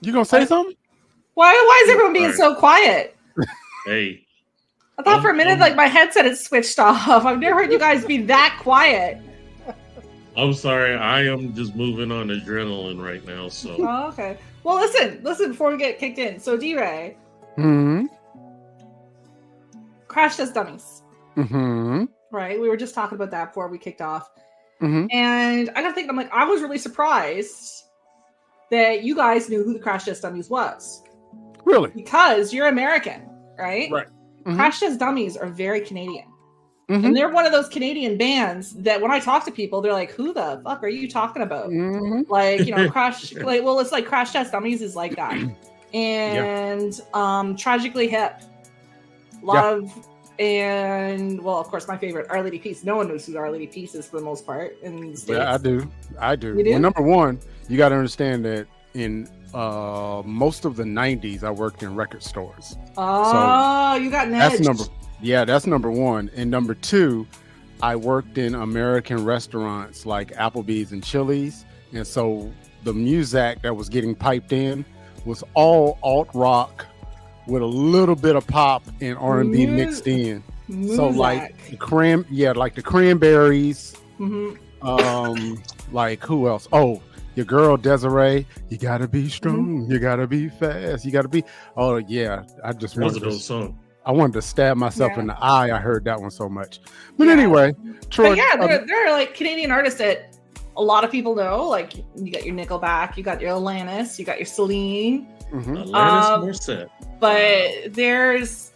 You gonna say something? Why is everyone being so quiet? Hey. I thought for a minute like my headset had switched off. I've never heard you guys be that quiet. I'm sorry. I am just moving on adrenaline right now. So. Oh, okay. Well, listen before we get kicked in. So, DRay. Crash Test Dummies. Right? We were just talking about that before we kicked off. And I gotta think, I was really surprised that you guys knew who the Crash Test Dummies was. Really? Because you're American, right? Right. Crash Test Dummies are very Canadian. And they're one of those Canadian bands that when I talk to people, they're like, who the fuck are you talking about? Like, Crash, it's like Crash Test Dummies is like that. And Tragically Hip. And, well, of course, my favorite, Our Lady Peace. No one knows who Our Lady Peace is for the most part in the States. Yeah, I do. You do? Well, number one, you got to understand that in most of the 90s, I worked in record stores. Oh, so you got nudged. That's number one. And number two, I worked in American restaurants like Applebee's and Chili's. And so the music that was getting piped in was all alt rock with a little bit of pop and R&B mixed in. So like the Cranberries, like who else? Oh, your girl Desiree, you gotta be strong, you gotta be fast, you gotta be. Oh yeah, I just wanted to stab myself in the eye. I heard that one so much. But anyway, Troy. But there are like Canadian artists that a lot of people know. Like you got your Nickelback, you got your Alanis, you got your Celine. Alanis Morissette. But there's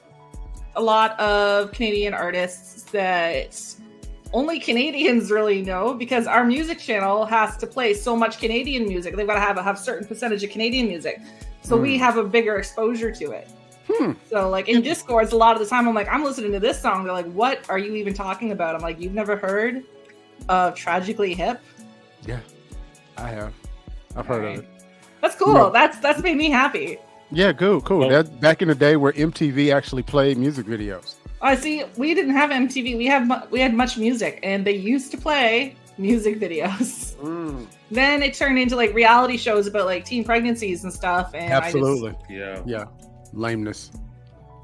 a lot of Canadian artists that only Canadians really know because our music channel has to play so much Canadian music. They've got to have a certain percentage of Canadian music. So we have a bigger exposure to it. So like in Discords, a lot of the time I'm like, I'm listening to this song. They're like, what are you even talking about? I'm like, you've never heard of Tragically Hip? Yeah, I have. I've heard of it. That's cool. No. That's made me happy. Yeah, cool. That's back in the day where MTV actually played music videos. I see. We didn't have MTV. We had Much Music, and they used to play music videos. Then it turned into like reality shows about like teen pregnancies and stuff. And absolutely, yeah, lameness.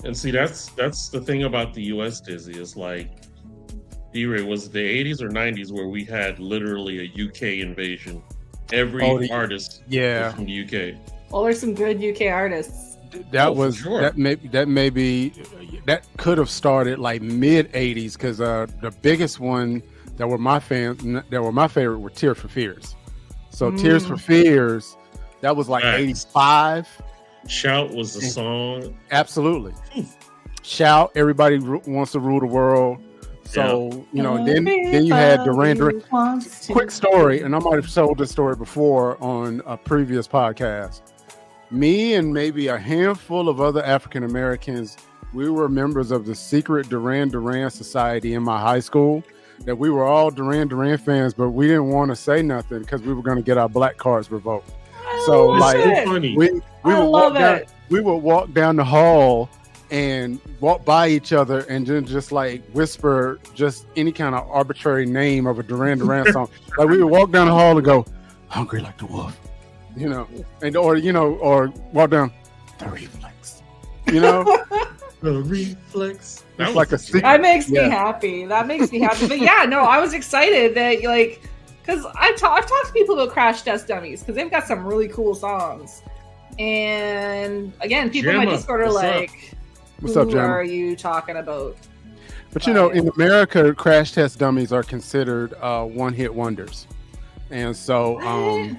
And see, that's the thing about the U.S. Dizzy is like, DRay, was the 80s or 90s where we had literally a UK invasion. Every artist was from the UK. Well, there's some good UK artists. That could have started like mid 80s because the biggest one that were my favorite were Tears for Fears. So Tears for Fears, that was like 85. Shout was the song. Absolutely. Shout, Everybody Wants to Rule the World. So, then you had Duran Duran. Quick story, and I might have told this story before on a previous podcast. Me and maybe a handful of other African Americans, we were members of the secret Duran Duran Society in my high school. That we were all Duran Duran fans, but we didn't want to say nothing because we were going to get our black cards revoked. So, like, we would walk down the hall and walk by each other and then just like whisper just any kind of arbitrary name of a Duran Duran song. Like we would walk down the hall and go, "Hungry like the wolf," or walk down the reflex, the reflex. It's like a secret. That makes me happy. But I was excited that because I've talked to people about Crash Test Dummies because they've got some really cool songs. And again, people in my Discord are like, "What's up, Gemma? Who are you talking about?" But in America, Crash Test Dummies are considered one-hit wonders, and so like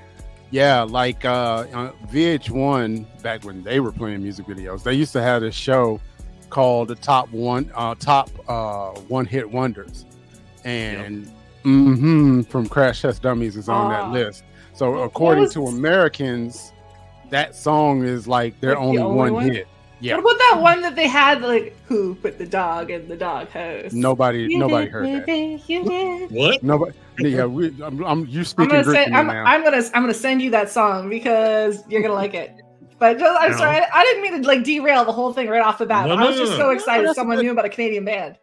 VH1 back when they were playing music videos, they used to have this show called the top one-hit wonders, and from Crash Test Dummies is on that list. So according to Americans, that song is like their only one hit. Yeah. What about that one that they had, like, who put the dog in the doghouse? Nobody heard that. What? Nobody. Yeah, you speaking Greek now. I'm gonna send you that song because you're gonna like it. But I'm sorry, I didn't mean to like derail the whole thing right off the bat. I was just so excited someone knew about a Canadian band.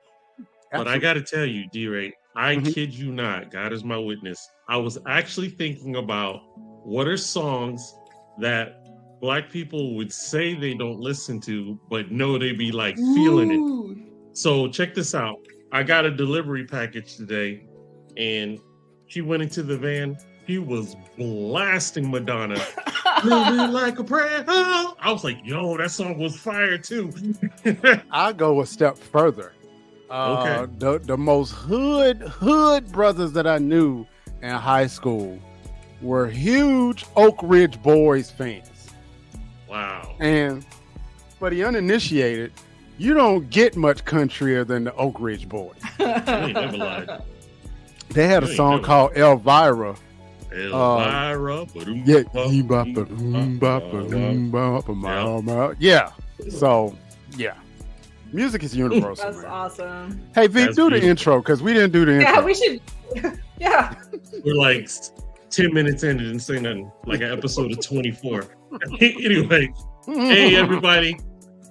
But I gotta tell you, DRay, I kid you not, God is my witness. I was actually thinking about what are songs that Black people would say they don't listen to, but no, they be like feeling it. So check this out. I got a delivery package today, and she went into the van. He was blasting Madonna. Living like a prayer. I was like, yo, that song was fire too. I'll go a step further. Okay. The most hood brothers that I knew in high school were huge Oak Ridge Boys fans. Wow. And for the uninitiated, you don't get much countryer than the Oak Ridge Boys. You ain't never lied. They had a song called Elvira. Elvira. Yeah. So, yeah. Music is universal. That's awesome. Hey, V, do the intro, because we didn't do the intro. Yeah, we should. Yeah. We're like 10 minutes in and didn't say nothing. Like an episode of 24. Anyway, hey, everybody.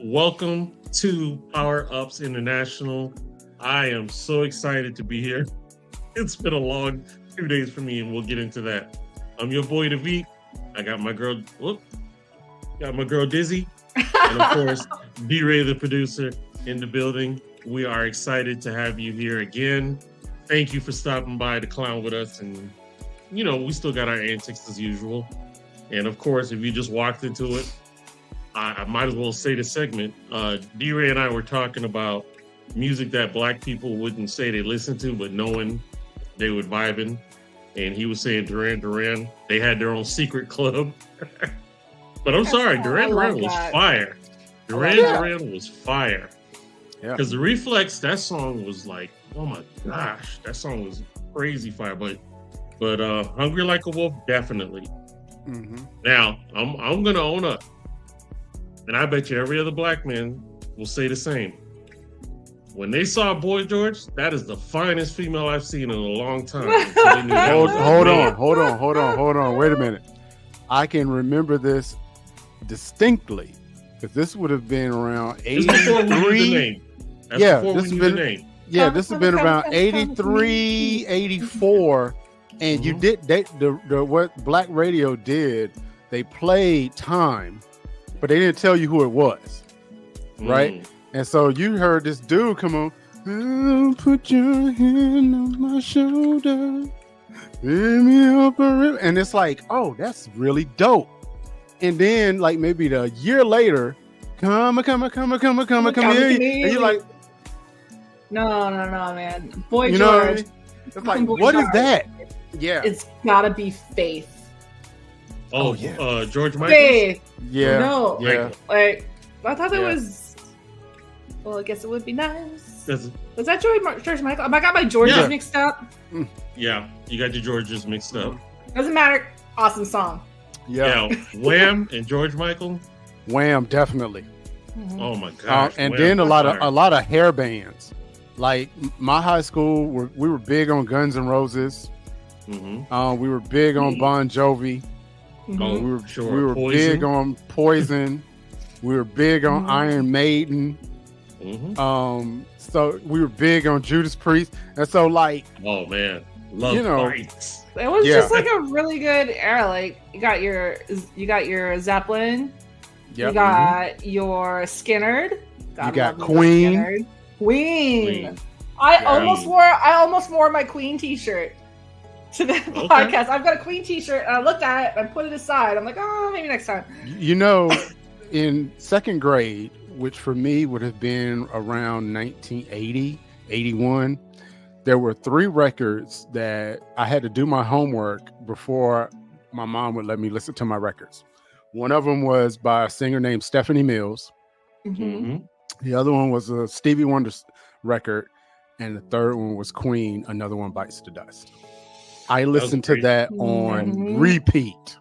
Welcome to Power Ups International. I am so excited to be here. It's been a long 2 days for me, and we'll get into that. I'm your boy, David. I got my girl, Dizzy. And of course, DRay, the producer, in the building. We are excited to have you here again. Thank you for stopping by to clown with us. And, we still got our antics as usual. And of course, if you just walked into it, I might as well say the segment. DRay and I were talking about music that Black people wouldn't say they listen to, but knowing they would vibe in. And he was saying Duran Duran, they had their own secret club. But I'm sorry, Duran Duran was fire. Duran was fire. Because the Reflex, that song was like, oh my gosh, that song was crazy fire. But Hungry Like a Wolf, definitely. Mm-hmm. Now, I'm gonna own up, and I bet you every other Black man will say the same. When they saw Boy George, that is the finest female I've seen in a long time. Hold on. Wait a minute. I can remember this distinctly, because this would have been around 83. This has been around 83, 84. And you did what Black radio did, they played Time, but they didn't tell you who it was. Right? And so you heard this dude come on, oh, put your hand on my shoulder, me up and it's like, oh, that's really dope. And then, like, maybe a year later, come here. And you're like, no, man. Boy you George. Know, it's like, what George. Is that? Yeah. It's gotta be Faith. Oh, yeah. George Michael? Faith. Yeah. No. Yeah. Like, I thought it was. Well, I guess it would be nice. Was that George Michael? I got my Georges mixed up. Yeah, you got your Georges mixed up. Doesn't matter. Awesome song. Yeah. Wham and George Michael. Wham, definitely. Mm-hmm. Oh my gosh. And Wham, then a lot of hair bands. Like my high school, we were big on Guns N' Roses. Mm-hmm. We were big on Bon Jovi. Mm-hmm. We were big on Poison. We were big on Iron Maiden. Mm-hmm. So we were big on Judas Priest, and so like, oh man, love fights. It was just like a really good era. Like you got your Zeppelin, you got your Skynyrd, you got Queen. Queen. I almost wore my Queen T-shirt to the podcast. I've got a Queen T-shirt, and I looked at it and I put it aside. I'm like, oh, maybe next time. In second grade, which for me would have been around 1980, 81, there were 3 records that I had to do my homework before my mom would let me listen to my records. One of them was by a singer named Stephanie Mills. Mm-hmm. The other one was a Stevie Wonder record. And the third one was Queen, Another One Bites the Dust. I listened to that on repeat.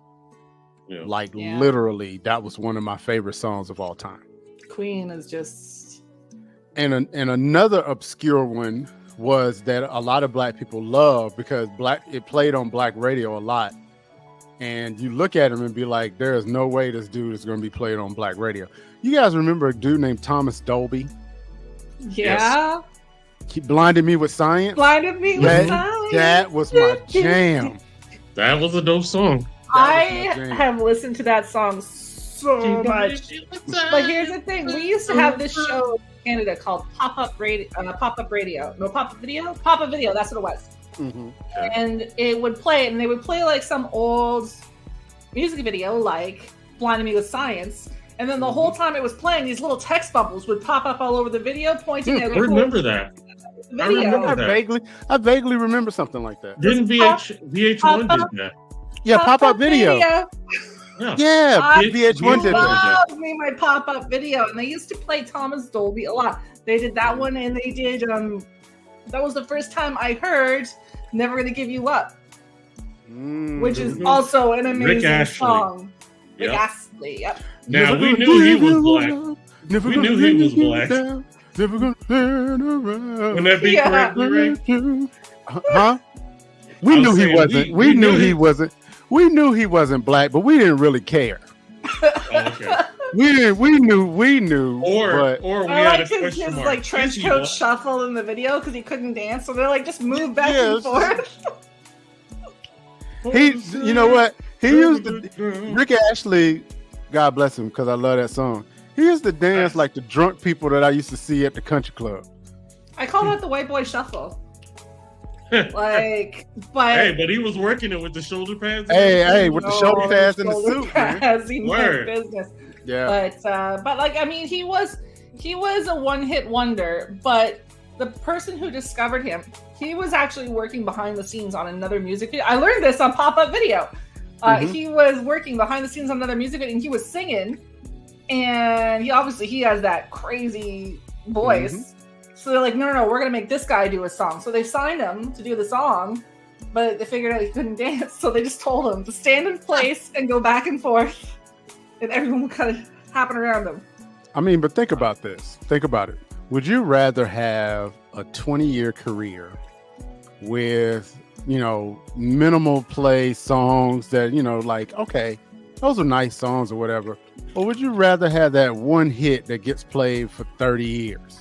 Yeah. Literally, that was one of my favorite songs of all time. Queen is just... And another obscure one was that a lot of Black people love because it played on Black radio a lot. And you look at him and be like, there is no way this dude is going to be played on Black radio. You guys remember a dude named Thomas Dolby? Yeah. Yes. He blinded me with science. That was my jam. That was a dope song. I have listened to that song so much. But here's the thing: we used to have this show in Canada called Pop-Up Radio. Pop-Up Video. No, Pop-Up Video. Pop-Up Video. That's what it was. Mm-hmm. And it would play, and they would play like some old music video, like "Blinding Me with Science." And then the whole time it was playing, these little text bubbles would pop up all over the video, pointing at. I remember that. I vaguely remember something like that. Didn't VH1 did that? Yeah, pop-up video. Yeah, VH1 did that. Love me my pop-up video, and they used to play Thomas Dolby a lot. They did that one, and they did. That was the first time I heard "Never Gonna Give You Up," which is also an amazing song. Rick Astley. Yep. Now we knew he was black. We knew he was black. Never gonna turn around. Wouldn't that be correct, DRay? Huh? We knew he wasn't. We knew he wasn't. We knew he wasn't black, but we didn't really care. Okay. We knew. Or we had a question his mark. like trench coat shuffle in the video because he couldn't dance, so they're like just move back and forth. You know what? He used Rick Astley. God bless him, because I love that song. He used to dance like the drunk people that I used to see at the country club. I call that the white boy shuffle. But he was working it with the shoulder pads. With the shoulder pads and the suit. Pads, he meant business. Yeah. But like, I mean, he was a one-hit wonder. But the person who discovered him, he was actually working behind the scenes on another music video. I learned this on Pop-Up Video. He was working behind the scenes on another music video, and he was singing. And he has that crazy voice. Mm-hmm. So they're like, no, we're going to make this guy do a song. So they signed him to do the song, but they figured out he couldn't dance. So they just told him to stand in place and go back and forth. And everyone would kind of happen around him. I mean, but think about this. Think about it. Would you rather have a 20-year career with, minimal play songs that, like, okay, those are nice songs or whatever. Or would you rather have that one hit that gets played for 30 years?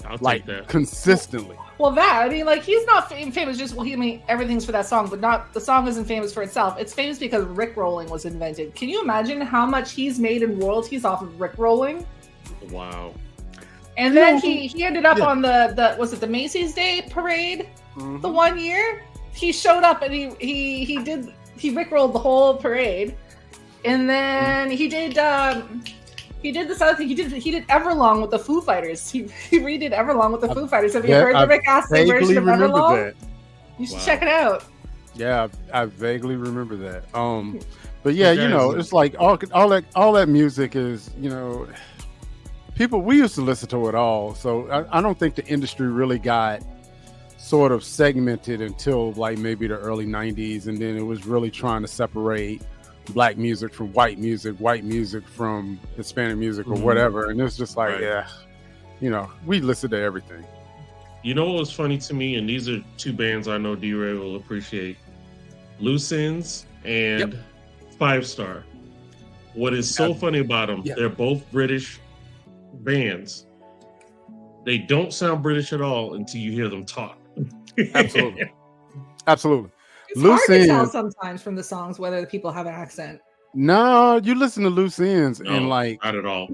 I'll take that. Consistently. Well, he's not famous just, everything's for that song, but the song isn't famous for itself. It's famous because Rickrolling was invented. Can you imagine how much he's made in royalties off of Rickrolling? Wow. And then he ended up on the Macy's Day Parade the one year. He showed up and he Rickrolled the whole parade. And then he did this other thing. He did Everlong with the Foo Fighters. He redid Everlong with the Foo Fighters. Have you heard the Rick Astley version of Everlong? That. You should check it out. Yeah, I vaguely remember that. But yeah, it's like all that music is, people, we used to listen to it all. So I don't think the industry really got sort of segmented until like maybe the early 90s, and then it was really trying to separate black music from white music from Hispanic music or whatever. And it's just like, we listen to everything. You know what was funny to me, and these are two bands I know DRay will appreciate, Loose Ends and 5 Star. What is so funny about them, they're both British bands. They don't sound British at all until you hear them talk. Absolutely. It's hard to tell sometimes from the songs whether the people have an accent. No, you listen to Loose Ends and like not at all.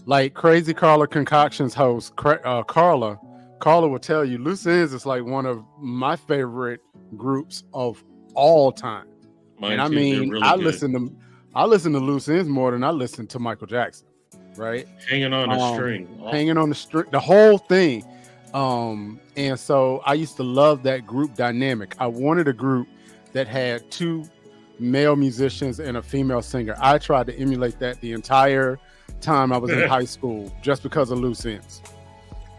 Like Crazy Carla Concoctions host Carla will tell you Loose Ends is like one of my favorite groups of all time. Mine and too. I mean, really I listen to Loose Ends more than I listen to Michael Jackson. Right? Hanging on a string. The whole thing. And so I used to love that group dynamic. I wanted a group that had 2 male musicians and a female singer. I tried to emulate that the entire time I was in high school just because of Loose Ends.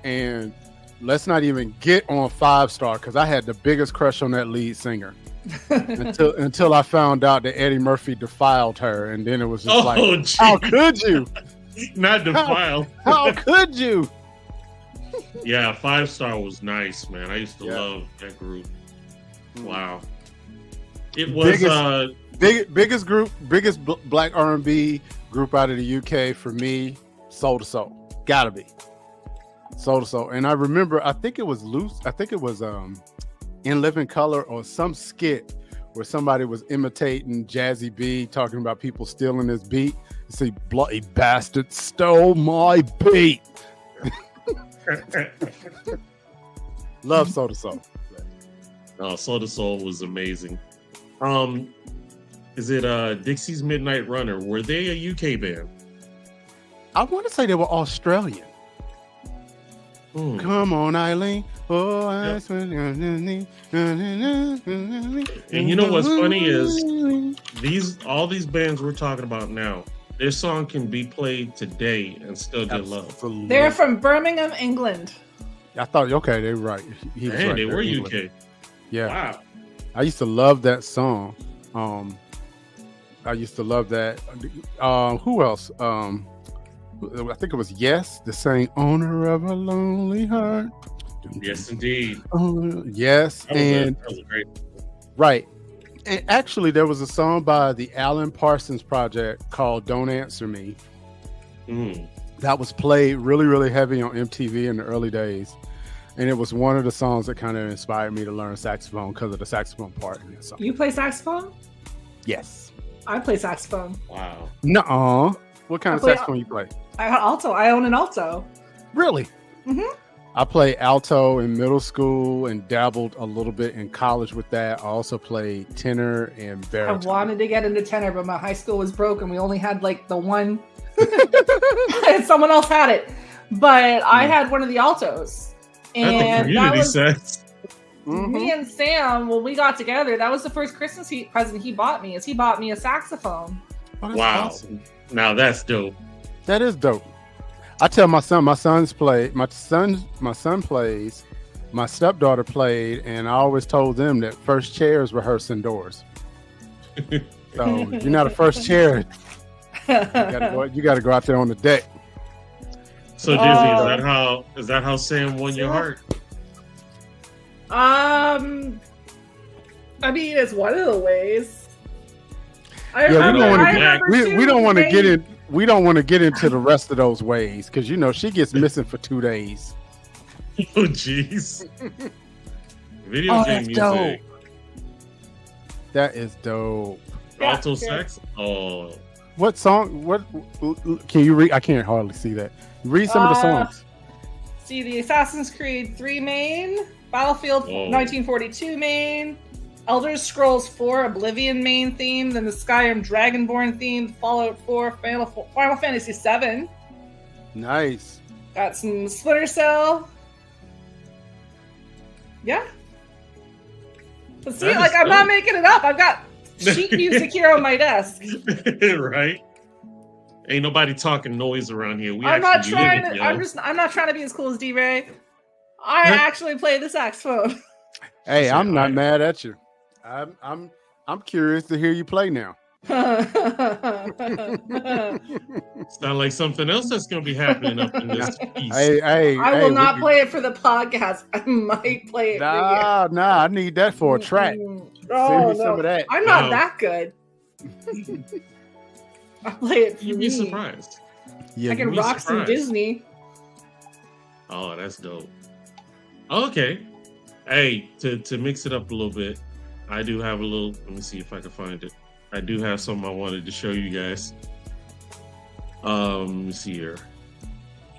And let's not even get on 5 Star, because I had the biggest crush on that lead singer until I found out that Eddie Murphy defiled her. And then it was just geez. How could you? Not defiled. How could you? Yeah, 5 Star was nice, man. I used to love that group. Wow. It was biggest black R&B group out of the UK for me, Soul to Soul. Gotta be. Soul to Soul. And I remember, I think it was In Living Color or some skit where somebody was imitating Jazzy B, talking about people stealing his beat. See, bloody bastard stole my beat. Love Soda Soul. Oh, Soda Soul was amazing. Is it Dixie's Midnight Runner? Were they a UK band? I want to say they were Australian. Come on, Eileen. Oh, yep. And you know what's funny is all these bands we're talking about now, their song can be played today and still get love. They're from Birmingham, England. I thought, okay, they're right. He was right. They were England. UK. Yeah. Wow. I used to love that song. I used to love that. Who else? I think it was Yes, the saying "Owner of a Lonely Heart." Yes, indeed. Yes, and that was great. Right. And actually, there was a song by the Alan Parsons Project called "Don't Answer Me." That was played really, really heavy on MTV in the early days, and it was one of the songs that kind of inspired me to learn saxophone because of the saxophone part in that song. You play saxophone? Yes. I play saxophone. Wow. Nuh-uh. What kind of saxophone you play? Alto. I own an alto. Really? Mm-hmm. I played alto in middle school and dabbled a little bit in college with that. I also played tenor and baritone. I wanted to get into tenor, but my high school was broke and we only had like the one. And someone else had it. But I had one of the altos. And that was me and Sam, when we got together, that was the first Christmas present he bought me, is he bought me a saxophone. Oh, wow. Awesome. Now that's dope. That is dope. I tell my son plays, my stepdaughter played, and I always told them that first chair is rehearsed indoors. So if you're not a first chair, you got to go out there on the deck. So Dizzy, is that how Sam won your heart? I mean, it's one of the ways. We don't want to get into the rest of those ways because she gets missing for 2 days. Oh jeez. Video game music. Dope. That is dope. Alto sax. Oh. What song? What can you read? I can't hardly see that. Read some of the songs. See the Assassin's Creed 3 main, Battlefield 1942 main, Elder Scrolls 4 Oblivion main theme, then the Skyrim Dragonborn theme, Fallout 4, Final Fantasy 7. Nice. Got some Splinter Cell. Yeah. But see, I'm not making it up. I've got sheet music here on my desk. Right. Ain't nobody talking noise around here. I'm not trying to be as cool as DRay. I actually play the saxophone. Hey, I'm not mad at you. I'm curious to hear you play now. Sound like something else that's gonna be happening up in this piece. I will not play it for the podcast. I might play it. Nah, I need that for a track. Send me some of that. I'm not that good. I play it for You'd be surprised. I can rock some Disney. Oh, that's dope. Okay. Hey, to mix it up a little bit, I do have a little. Let me see if I can find it. I do have something I wanted to show you guys. Let me see here.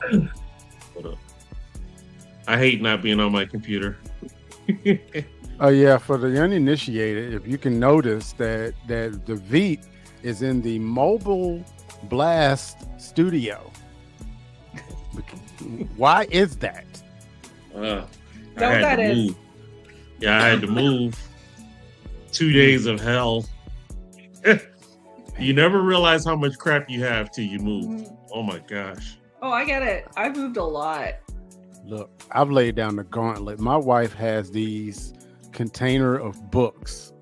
Hold up. I hate not being on my computer. Oh yeah, for the uninitiated, if you can notice that the Veep is in the Mobile Blast studio. Why is that? That is. Move. Yeah, I had to move. 2 days of hell. You never realize how much crap you have till you move. Oh my gosh. Oh, I get it. I've moved a lot. Look, I've laid down the gauntlet. My wife has these container of books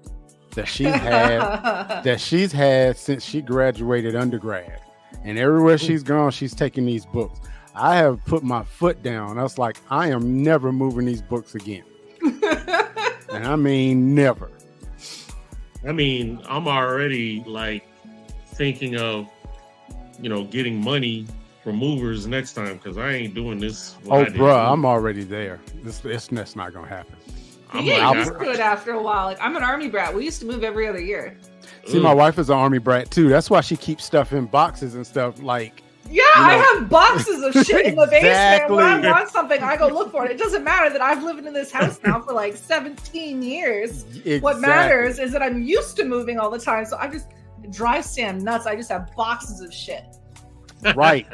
that she's had since she graduated undergrad. And everywhere she's gone, she's taking these books. I have put my foot down. I was like, I am never moving these books again. And I mean, never. I mean, I'm already like thinking of, getting money from movers next time because I ain't doing this. Oh, bruh, I'm already there. That's not gonna happen. You get used to it after a while. Like, I'm an army brat. We used to move every other year. See, my wife is an army brat too. That's why she keeps stuff in boxes and stuff. Like, I have boxes of shit in the basement. When I want something, I go look for it. It doesn't matter that I've lived in this house now for like 17 years. Exactly. What matters is that I'm used to moving all the time. So it drives Sam nuts. I just have boxes of shit. Right.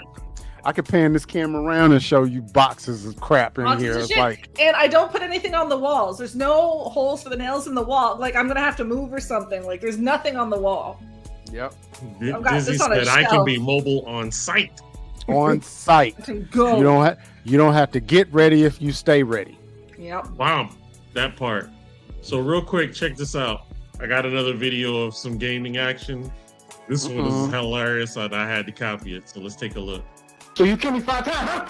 I could pan this camera around and show you boxes of crap in here. It's like, and I don't put anything on the walls. There's no holes for the nails in the wall. Like, I'm gonna have to move or something. Like, there's nothing on the wall. Yep. Dizzy said I can be mobile on site. On site. Go. You don't have to get ready if you stay ready. Yep. Wow, that part. So real quick, check this out. I got another video of some gaming action. This one is hilarious. I had to copy it. So let's take a look. So you kill me 5 times, huh?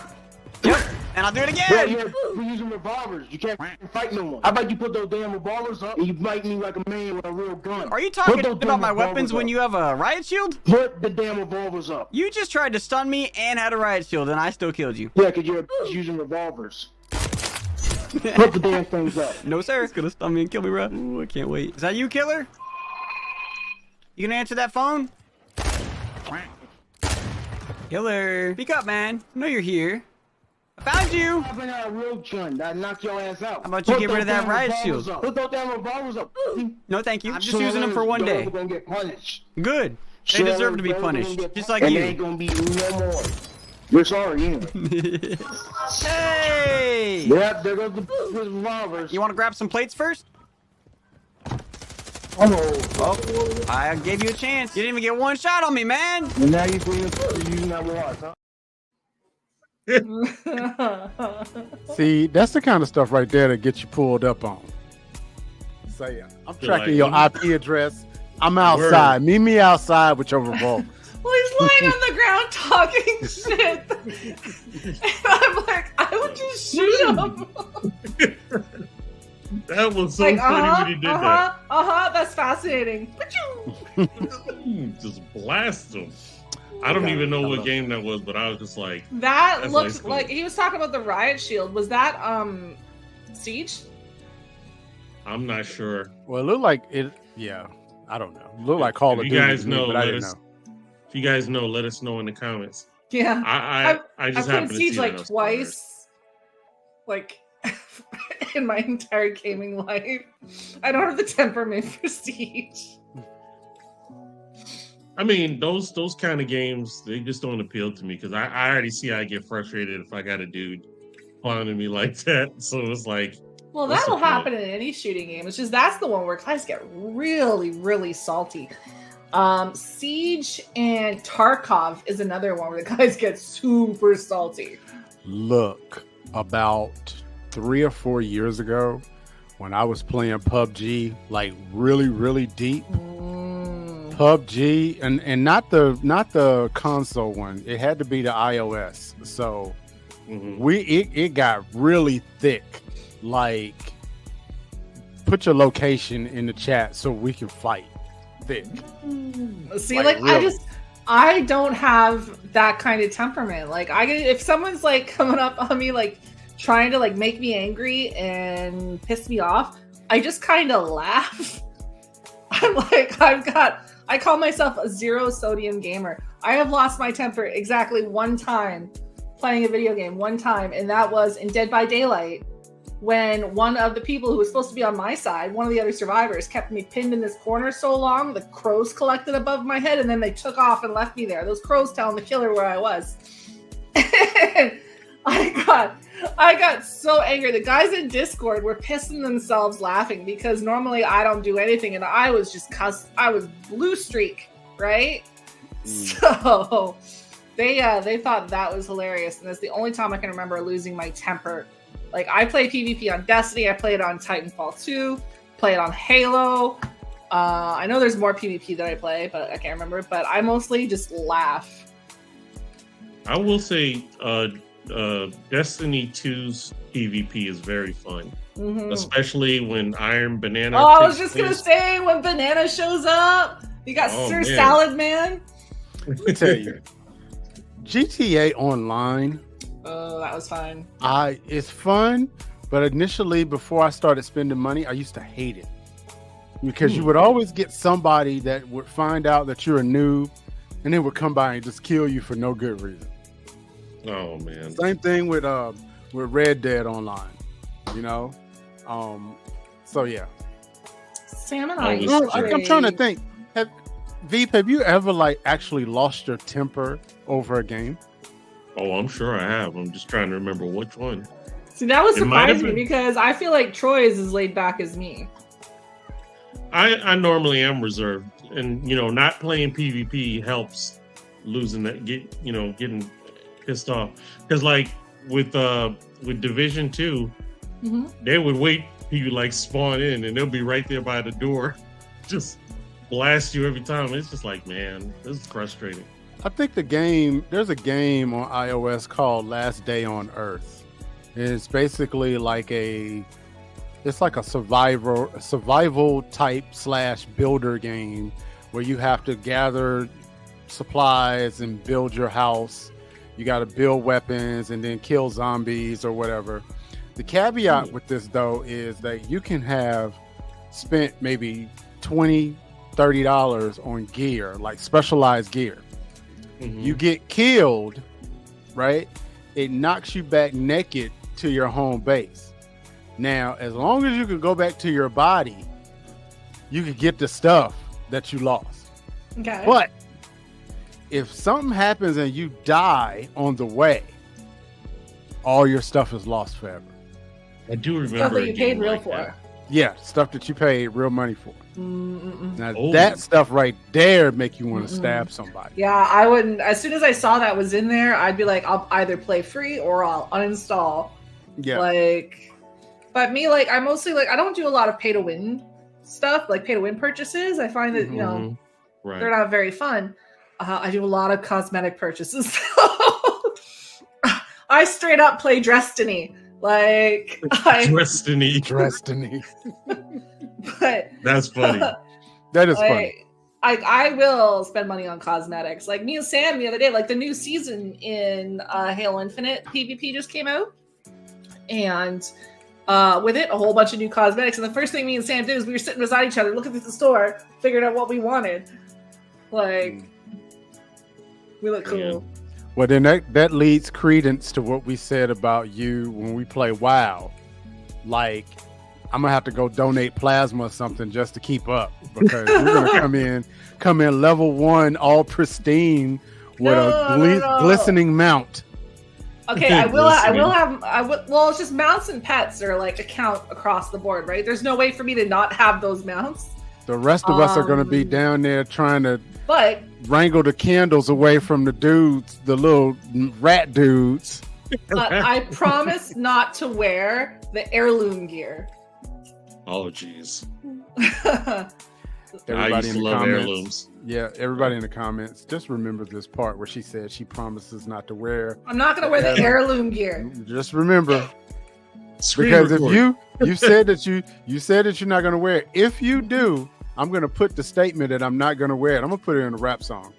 Yep, and I'll do it again. Well, you're using revolvers. You can't fight no more. How about you put those damn revolvers up and you fight me like a man with a real gun? Are you talking about my weapons when you have a riot shield? Put the damn revolvers up. You just tried to stun me and had a riot shield, and I still killed you. Yeah, because you're using revolvers. Put the damn things up. No, sir. It's gonna stun me and kill me, bro. Ooh, I can't wait. Is that you, killer? You gonna answer that phone? Killer, speak up, man. I know you're here. I found you. I've been out a real gun. I knock your ass out. How about you get rid of that riot shield? Put those damn revolvers up. No, thank you. I'm just using them for one day. Gonna get punished. Good. They deserve to be punished, just like you. They ain't gonna be no more. We're sorry, anyway. Hey! Yep, there goes the revolvers. You want to grab some plates first? Oh, I gave you a chance. You didn't even get one shot on me, man. And now you're using that watch, huh? See, that's the kind of stuff right there that gets you pulled up on. So yeah, I'm tracking your IP address. I'm outside. Meet me outside with your revolver. Well, he's lying on the ground talking shit. And I'm like, I would just shoot him. That was so funny when he did that. That's fascinating. Just blast him. I don't even know what game that was, but I was just like, that looked like he was talking about the riot shield. Was that Siege? I'm not sure. Well, it looked like it. Yeah, I don't know. It looked like Call of Duty. You guys know, but I didn't know. If you guys know, let us know in the comments. Yeah, I just I've played Siege like twice, like in my entire gaming life. I don't have the temperament for Siege. I mean, those kind of games, they just don't appeal to me because I already see I get frustrated if I got a dude clowning me like that. So it's like, well, that'll happen in any shooting game. It's just that's the one where guys get really, really salty. Siege and Tarkov is another one where the guys get super salty. Look, about 3 or 4 years ago, when I was playing PUBG, like really, really deep. PUBG and not the console one. It had to be the iOS. So it got really thick. Like, put your location in the chat so we can fight. Thick. See, like really. I don't have that kind of temperament. Like, if someone's like coming up on me, like trying to like make me angry and piss me off, I just kind of laugh. I'm like, I call myself a zero sodium gamer. I have lost my temper exactly one time playing a video game, one time, and that was in Dead by Daylight, when one of the people who was supposed to be on my side, one of the other survivors, kept me pinned in this corner so long, the crows collected above my head, and then they took off and left me there. Those crows telling the killer where I was. And I got so angry. The guys in Discord were pissing themselves laughing because normally I don't do anything, and I was just I was blue streak, right? So they thought that was hilarious, and that's the only time I can remember losing my temper. Like, I play PvP on Destiny, I played on Titanfall 2, played on Halo. I know there's more PvP that I play, but I can't remember. But I mostly just laugh. I will say Destiny 2's PvP is very fun. Especially when Iron Banana I was just going to say, when Banana shows up, you got Sir Salad Man. Let me tell you, GTA Online. Oh, that was fun. It's fun, But initially, before I started spending money, I used to hate it because you would always get somebody that would find out that you're a noob, and they would come by and just kill you for no good reason. Oh man! Same thing with Red Dead Online, you know. So yeah. Sam and I. I'm trying to think. Veep, have you ever like actually lost your temper over a game? Oh, I'm sure I have. I'm just trying to remember which one. See, that was surprising me because I feel like Troy is as laid back as me. I normally am reserved, and not playing PvP helps losing that getting pissed off, because like with Division 2, they would wait till you like spawn in, and they'll be right there by the door, just blast you every time. It's just like, man, this is frustrating. I think there's a game on iOS called Last Day on Earth. It's basically like a survival type / builder game where you have to gather supplies and build your house. You got to build weapons and then kill zombies or whatever. The caveat with this though is that you can have spent maybe $20-$30 on gear, like specialized gear. You get killed, right? It knocks you back naked to your home base. Now, as long as you can go back to your body, you can get the stuff that you lost. Okay. But if something happens and you die on the way, all your stuff is lost forever. I do remember stuff that you paid real for. That. Yeah, stuff that you paid real money for. Now that stuff right there make you want to stab somebody. Yeah, I wouldn't. As soon as I saw that was in there, I'd be like, I'll either play free or I'll uninstall. Yeah. But me, I mostly I don't do a lot of pay to win stuff, like pay to win purchases. I find that they're not very fun. I do a lot of cosmetic purchases. I straight up play Destiny. Destiny. But that's funny. That is funny. I will spend money on cosmetics. Like me and Sam the other day, the new season in Halo Infinite PvP just came out, and with it a whole bunch of new cosmetics. And the first thing me and Sam did is we were sitting beside each other, looking at the store, figuring out what we wanted. We look cool. Yeah. Well, then that leads credence to what we said about you when we play WoW. I'm gonna have to go donate plasma or something just to keep up, because we're gonna come in level 1, all pristine with a glistening mount. Okay, I will have. Well, it's just mounts and pets are a count across the board, right? There's no way for me to not have those mounts. The rest of us are gonna be down there trying to wrangle the candles away from the dudes, the little rat dudes. I promise not to wear the heirloom gear. Oh, jeez. Everybody in the comments, heirlooms. Yeah, everybody in the comments, just remember this part where she said she promises not to wear. I'm not going to wear the heirloom gear. Just remember, because if you said that you're not going to wear it. If you do, I'm going to put the statement that I'm not going to wear it. I'm going to put it in a rap song.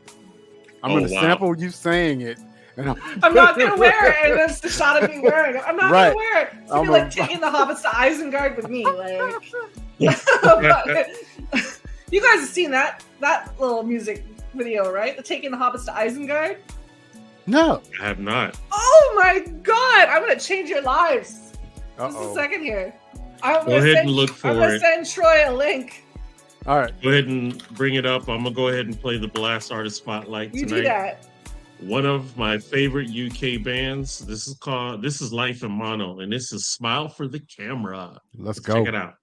I'm going to sample you saying it. And I'm not going to wear it. And that's the shot of me wearing it. I'm not going to wear it. It's going to be taking the hobbits to Isengard with me. You guys have seen that little music video, right? The taking the hobbits to Isengard? No. I have not. Oh my god! I'm going to change your lives. Just a second here. Go ahead and look for it. I'm going to send Troy a link. All right. Go ahead and bring it up. I'm going to go ahead and play the Blast Artist Spotlight tonight. You do that. One of my favorite UK bands. This is Life in Mono, and this is Smile for the Camera. Let's go. Check it out.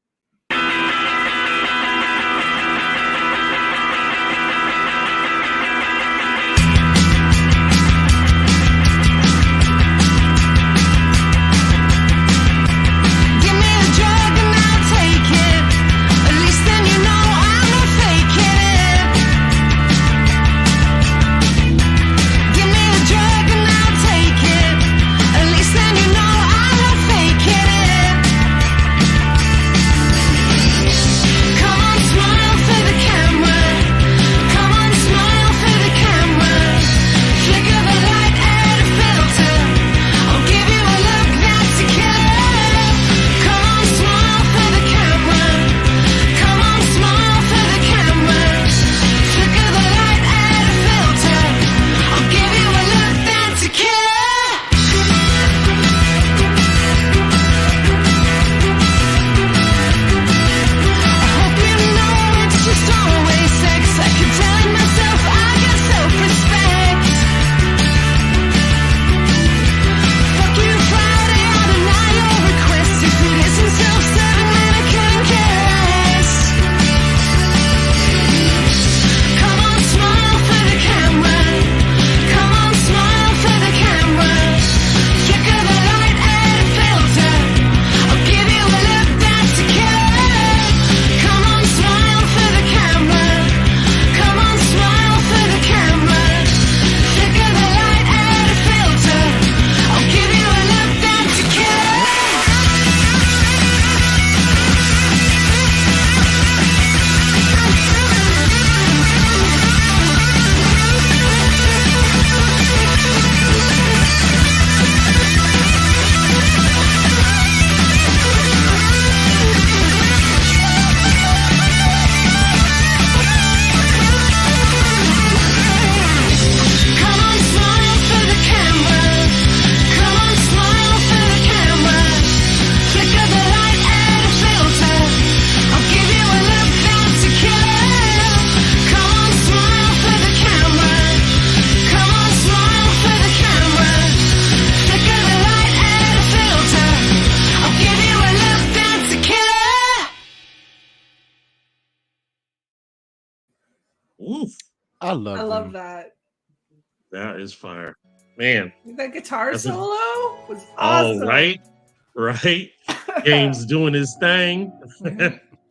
I love I love that. That is fire, man. That guitar That's solo was awesome. Oh, right. Games doing his thing.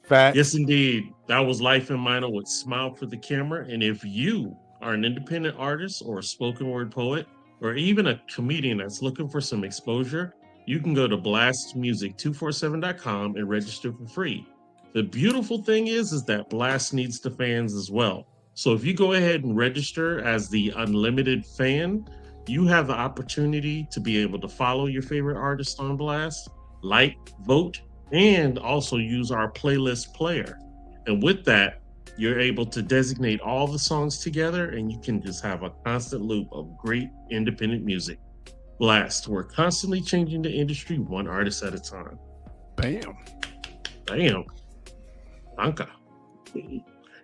Facts. Yes, indeed. That was Life in Minor with Smile for the Camera. And if you are an independent artist or a spoken word poet, or even a comedian that's looking for some exposure, you can go to blastmusic247.com and register for free. The beautiful thing is that Blast needs the fans as well. So if you go ahead and register as the unlimited fan, you have the opportunity to be able to follow your favorite artist on Blast, like, vote, and also use our playlist player. And with that, you're able to designate all the songs together and you can just have a constant loop of great independent music. Blast, we're constantly changing the industry one artist at a time. Bam. Anka.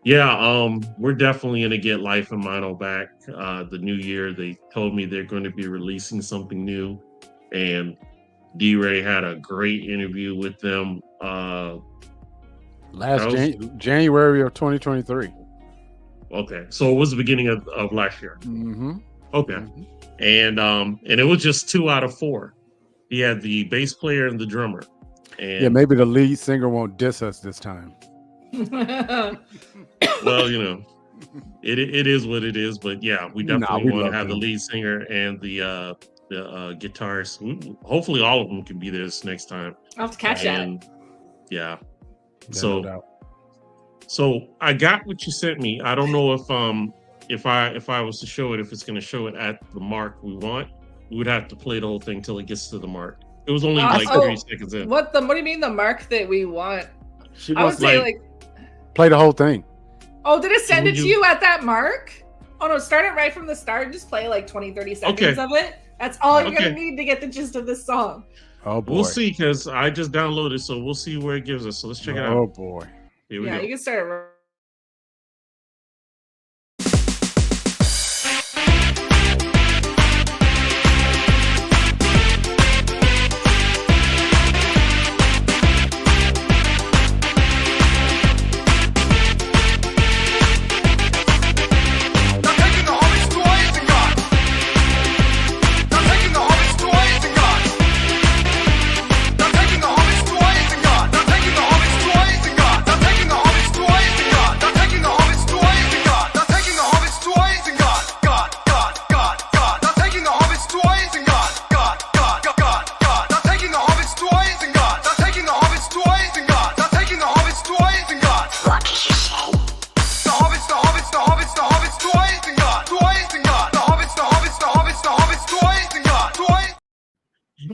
Yeah, we're definitely gonna get Life in Mono back. The new year, they told me they're going to be releasing something new, and DRay had a great interview with them. January of 2023. Okay, so it was the beginning of last year. Mm-hmm. Okay, and it was just 2 out of 4. He had the bass player and the drummer. And yeah, maybe the lead singer won't diss us this time. Well, it is what it is. But yeah, we definitely want to have the lead singer and the guitarist. Hopefully, all of them can be there this next time. I'll have to catch that. Yeah. No So I got what you sent me. I don't know if I was to show it, if it's going to show it at the mark we want, we would have to play the whole thing till it gets to the mark. It was only 3 seconds in. What do you mean the mark that we want? I would say play the whole thing. Oh, did it send it to you at that mark? Oh no, start it right from the start and just play like 20-30 seconds of it. That's all you're gonna need to get the gist of this song. Oh boy. We'll see, because I just downloaded, so we'll see where it gives us. So let's check it out. Oh boy. Here we go. You can start it.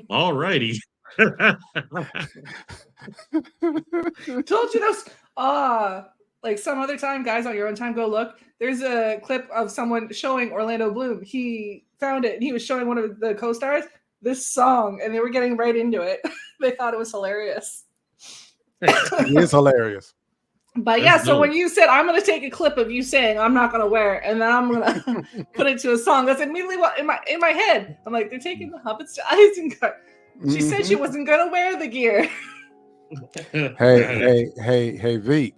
Alrighty. Told you those. Like some other time, guys, on your own time, go look. There's a clip of someone showing Orlando Bloom. He found it and he was showing one of the co-stars this song, and they were getting right into it. They thought it was hilarious. It is hilarious. But yeah, so when you said I'm gonna take a clip of you saying I'm not gonna wear it, and then I'm gonna put it to a song, that's immediately what in my head. I'm like, they're taking the Hobbits to Isengard. She said she wasn't gonna wear the gear. Hey, V.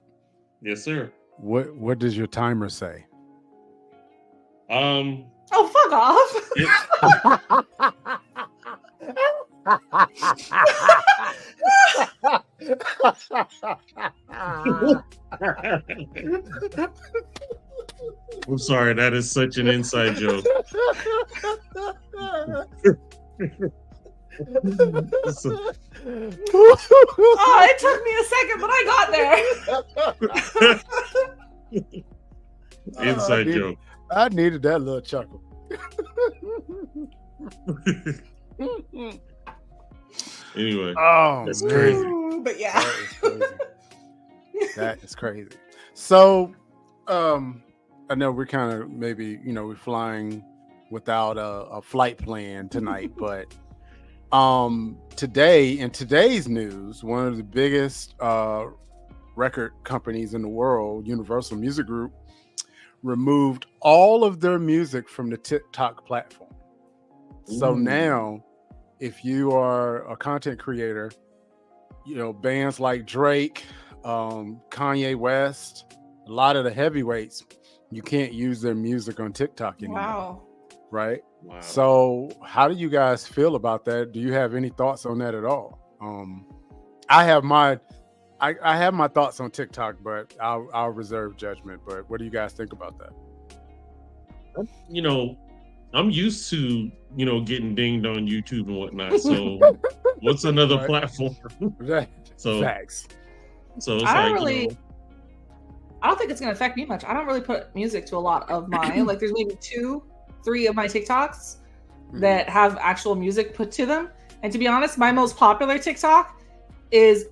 Yes, sir. What does your timer say? Oh, fuck off. I'm sorry, that is such an inside joke. Oh, it took me a second, but I got there. Inside joke. I needed that little chuckle. Anyway, that's crazy. But yeah, that is crazy. So, I know we're kind of maybe we're flying without a flight plan tonight, but today in today's news, one of the biggest record companies in the world, Universal Music Group, removed all of their music from the TikTok platform. So now, if you are a content creator, bands like Drake, Kanye West, a lot of the heavyweights you can't use their music on TikTok anymore. Wow. Right? Wow. So how do you guys feel about that? Do you have any thoughts on that at all? I have my thoughts on TikTok, but I'll reserve judgment. But what do you guys think about that? I'm used to, getting dinged on YouTube and whatnot. So what's another platform? So facts. So it's I don't think it's going to affect me much. I don't really put music to a lot of mine. Like there's maybe 2-3 of my TikToks that have actual music put to them. And to be honest, my most popular TikTok is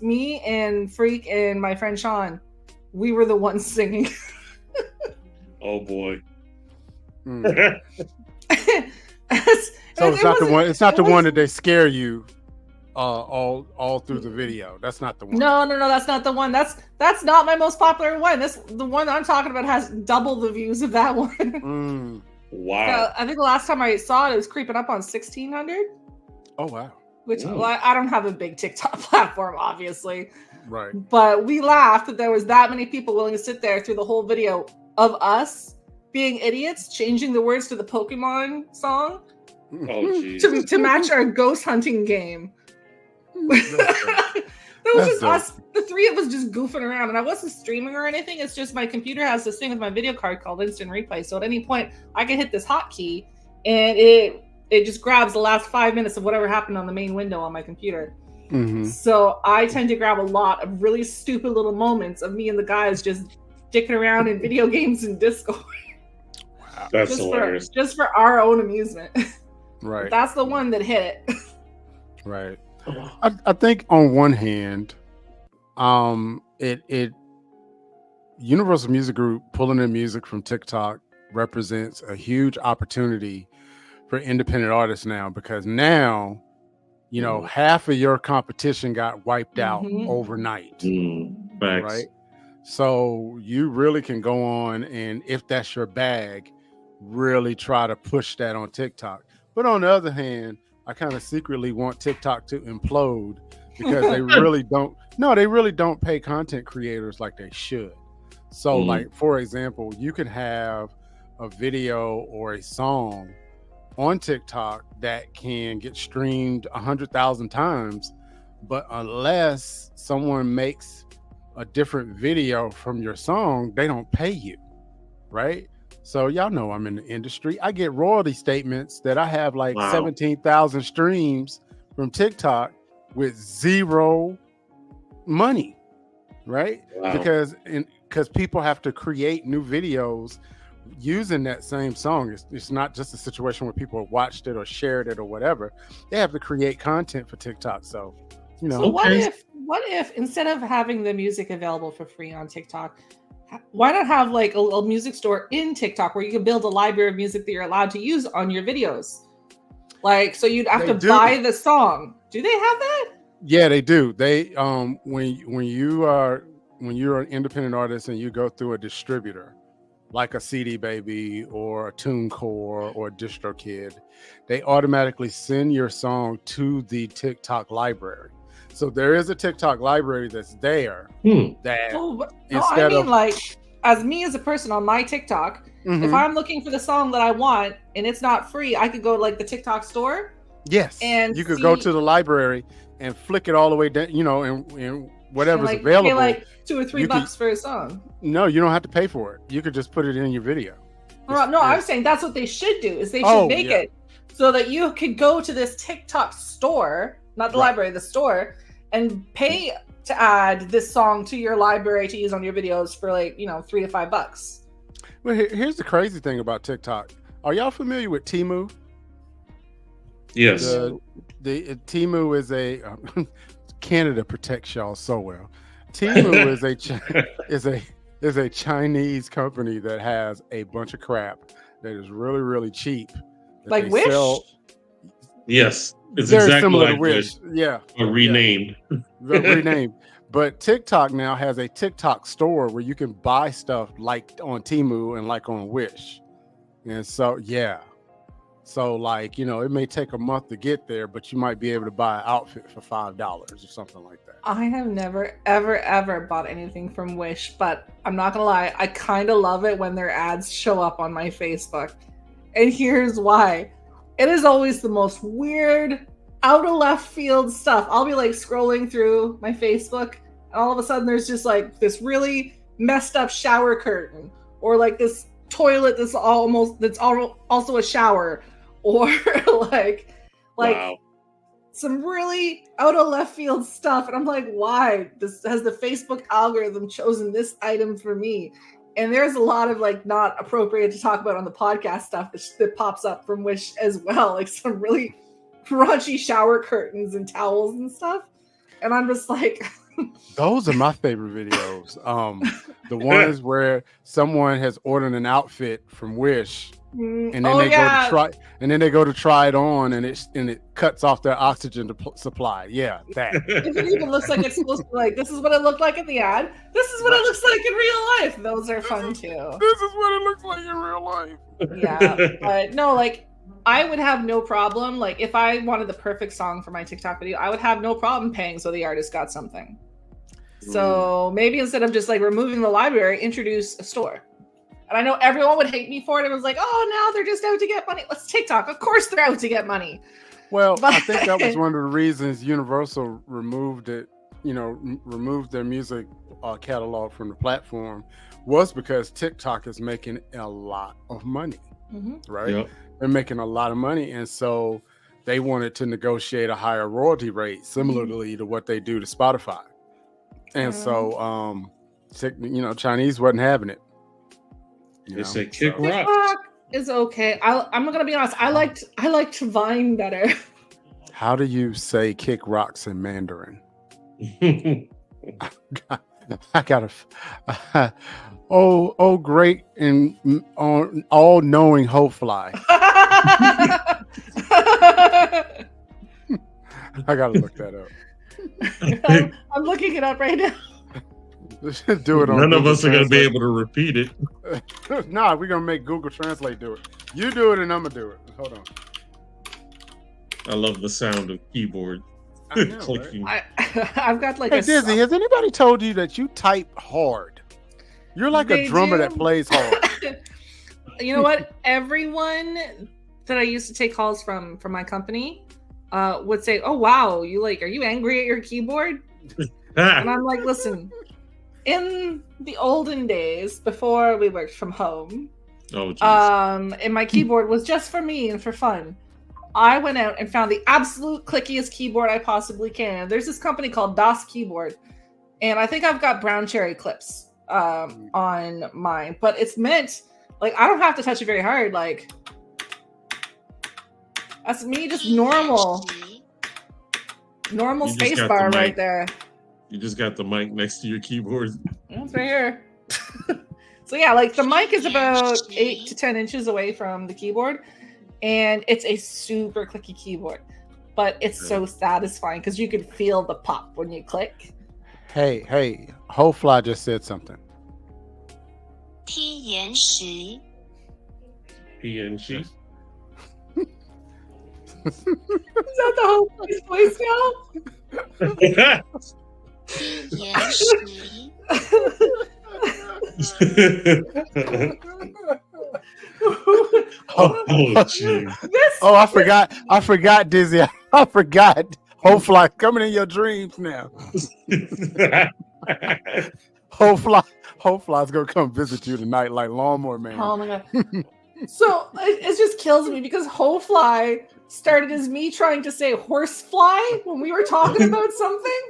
me and Freak and my friend Sean. We were the ones singing. Oh boy. So it's not the one. It's not the one that they scare you all through the video. That's not the one. No, that's not the one. That's not my most popular one. The one I'm talking about has double the views of that one. Wow. I think the last time I saw it was creeping up on 1,600. Oh wow. Which I don't have a big TikTok platform, obviously. Right. But we laughed that there was that many people willing to sit there through the whole video of us being idiots, changing the words to the Pokemon song to match our ghost hunting game. That was just us, the three of us just goofing around, and I wasn't streaming or anything. It's just my computer has this thing with my video card called Instant Replay. So at any point, I can hit this hotkey, and it just grabs the last 5 minutes of whatever happened on the main window on my computer. Mm-hmm. So I tend to grab a lot of really stupid little moments of me and the guys just dicking around in video games and Discord. Wow. That's hilarious. Just for our own amusement. Right. That's the one that hit it. Right. I think on one hand, it Universal Music Group pulling in music from TikTok represents a huge opportunity for independent artists now, because now, half of your competition got wiped out overnight. Right. So you really can go on, and if that's your bag, really try to push that on TikTok. But on the other hand, I kind of secretly want TikTok to implode, because they really don't pay content creators like they should. So like, for example, you can have a video or a song on TikTok that can get streamed 100,000 times, but unless someone makes a different video from your song, they don't pay you, right? So y'all know I'm in the industry. I get royalty statements that I have like 17,000 streams from TikTok with zero money, right? Wow. Because people have to create new videos using that same song. It's not just a situation where people watched it or shared it or whatever. They have to create content for TikTok. So, So what if instead of having the music available for free on TikTok, why not have like a music store in TikTok where you can build a library of music that you're allowed to use on your videos? Like, so you'd have to buy the song. Do they have that? Yeah, they do. They when you're an independent artist and you go through a distributor like a CD Baby or a TuneCore or DistroKid, they automatically send your song to the TikTok library. So there is a TikTok library that's there. Like, as me as a person on my TikTok, if I'm looking for the song that I want and it's not free, I could go to like the TikTok store. Yes, and you could go to the library and flick it all the way down, and whatever's available. Pay like $2 or $3 for a song. No, you don't have to pay for it. You could just put it in your video. I'm saying that's what they should do. Is they should make it so that you could go to this TikTok store, not the library, the store, and pay to add this song to your library to use on your videos for like, $3 to $5. Well, here's the crazy thing about TikTok. Are y'all familiar with Temu? Yes. The Temu is a Canada protects y'all so well. Temu is a Chinese company that has a bunch of crap that is really, really cheap. Like Wish? Yes. It's very exactly similar like to Wish. Yeah. But renamed. Renamed. But TikTok now has a TikTok store where you can buy stuff like on Temu and like on Wish. And so, So, like, it may take a month to get there, but you might be able to buy an outfit for $5 or something like that. I have never, ever, ever bought anything from Wish, but I'm not gonna lie, I kind of love it when their ads show up on my Facebook. And here's why. It is always the most weird, out of left field stuff. I'll be like scrolling through my Facebook, and all of a sudden there's just like this really messed up shower curtain, or like this toilet that's also a shower, or like Wow. some really out of left field stuff. And I'm like, why has the Facebook algorithm chosen this item for me? And there's a lot of like not appropriate to talk about on the podcast stuff that pops up from Wish as well, like some really raunchy shower curtains and towels and stuff. And I'm just like, those are my favorite videos. The ones where someone has ordered an outfit from Wish, and then they go to try it on, and it cuts off their oxygen supply. Yeah, that. If it even looks like it's supposed to be like, this is what it looked like in the ad. This is what it looks like in real life. Those are fun too. This is what it looks like in real life. Yeah, but no, like I would have no problem. Like if I wanted the perfect song for my TikTok video, I would have no problem paying so the artist got something. So maybe instead of just like removing the library, introduce a store. And I know everyone would hate me for it. It was like, oh, now they're just out to get money. Let's TikTok. Of course they're out to get money. Well, I think that was one of the reasons Universal removed it, removed their music catalog from the platform, was because TikTok is making a lot of money, right? Yep. They're making a lot of money. And so they wanted to negotiate a higher royalty rate, similarly to what they do to Spotify. And so, Chinese wasn't having it. They said Kick Rock is okay. I'm gonna be honest. I liked Vine better. How do you say Kick Rocks in Mandarin? I gotta. Oh, great and all-knowing Ho-Fly. I gotta look that up. I'm looking it up right now. Do it on None Google of us are going to be Translate. able to repeat it. Nah, we're going to make Google Translate do it. You do it and I'm going to do it. Hold on. I love the sound of keyboard clicking. Right? I've got like Dizzy, has anybody told you that you type hard? You're like a drummer that plays hard. You know what? Everyone that I used to take calls from my company would say, oh, wow, are you angry at your keyboard? And I'm like, listen, in the olden days, before we worked from home, and my keyboard was just for me and for fun, I went out and found the absolute clickiest keyboard I possibly can. There's this company called DOS Keyboard, and I think I've got brown cherry clips on mine, but it's meant, like, I don't have to touch it very hard. Like, that's me, just normal space bar right there. You just got the mic next to your keyboard. It's right here. So yeah, like the mic is about 8 to 10 inches away from the keyboard, and it's a super clicky keyboard, but it's so satisfying because you can feel the pop when you click. Hey, Ho-Fly just said something. PNG. Is that the Ho-Fly's voice now? I forgot, Dizzy. I forgot. Ho-Fly coming in your dreams now. Ho-Fly's gonna come visit you tonight, like Lawnmower Man. Oh my god! So it just kills me because Ho-Fly started as me trying to say horsefly when we were talking about something,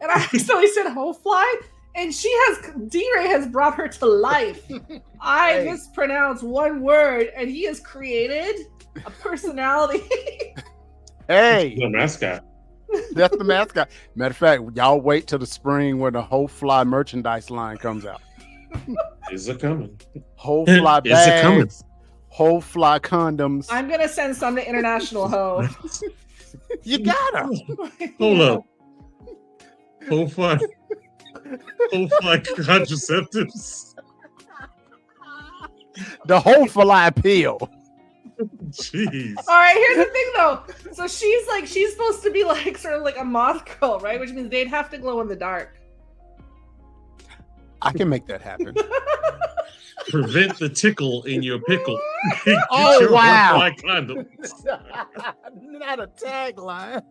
and I accidentally said Ho-Fly, and DRay has brought her to life. I mispronounced one word, and he has created a personality. Hey, the mascot. That's the mascot. Matter of fact, y'all wait till the spring when the Ho-Fly merchandise line comes out. Is it coming? Ho-Fly bags. Ho-Fly condoms. I'm gonna send some to International Ho. You gotta. Hold up. Ho-Fly contraceptives. The Ho-Fly pill. Jeez. All right, here's the thing though. So she's supposed to be like sort of like a moth girl, right? Which means they'd have to glow in the dark. I can make that happen. Prevent the tickle in your pickle. Oh, Your wow. Wi-Fi condom. Not a tagline.